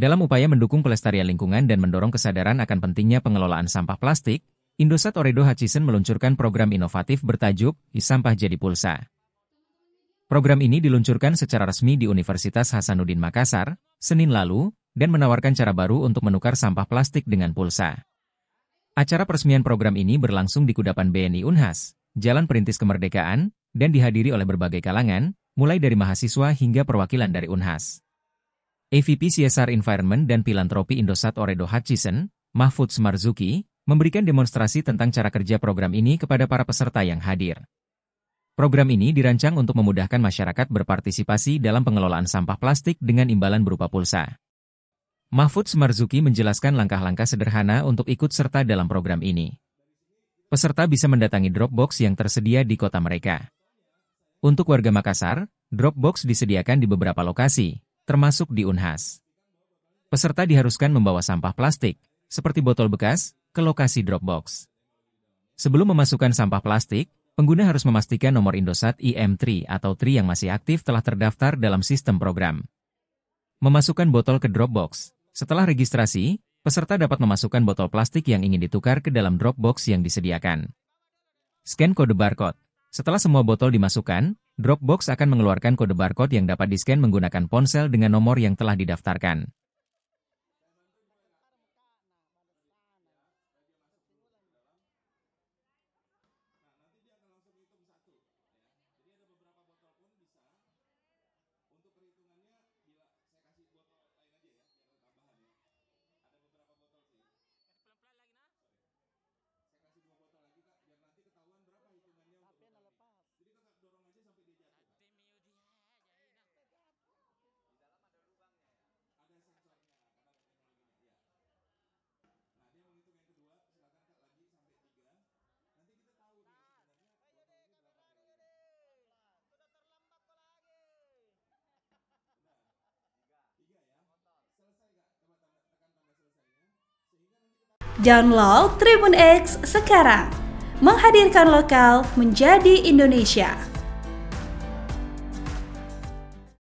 Dalam upaya mendukung pelestarian lingkungan dan mendorong kesadaran akan pentingnya pengelolaan sampah plastik, Indosat Ooredoo Hutchison meluncurkan program inovatif bertajuk Sampah Jadi Pulsa. Program ini diluncurkan secara resmi di Universitas Hasanuddin Makassar, Senin lalu, dan menawarkan cara baru untuk menukar sampah plastik dengan pulsa. Acara peresmian program ini berlangsung di Kudapan BNI Unhas, Jalan Perintis Kemerdekaan, dan dihadiri oleh berbagai kalangan, mulai dari mahasiswa hingga perwakilan dari Unhas. EVP CSR Environment dan Filantropi Indosat Ooredoo Hutchison, Mahfudz Marzuki, memberikan demonstrasi tentang cara kerja program ini kepada para peserta yang hadir. Program ini dirancang untuk memudahkan masyarakat berpartisipasi dalam pengelolaan sampah plastik dengan imbalan berupa pulsa. Mahfudz Marzuki menjelaskan langkah-langkah sederhana untuk ikut serta dalam program ini. Peserta bisa mendatangi Dropbox yang tersedia di kota mereka. Untuk warga Makassar, Dropbox disediakan di beberapa lokasi, termasuk di Unhas. Peserta diharuskan membawa sampah plastik, seperti botol bekas, ke lokasi Dropbox. Sebelum memasukkan sampah plastik, pengguna harus memastikan nomor Indosat IM3 atau TRI yang masih aktif telah terdaftar dalam sistem program. Memasukkan botol ke Dropbox. Setelah registrasi, peserta dapat memasukkan botol plastik yang ingin ditukar ke dalam Dropbox yang disediakan. Scan kode barcode. Setelah semua botol dimasukkan, Dropbox akan mengeluarkan kode barcode yang dapat di-scan menggunakan ponsel dengan nomor yang telah didaftarkan. Download Tribun X sekarang, menghadirkan lokal menjadi Indonesia.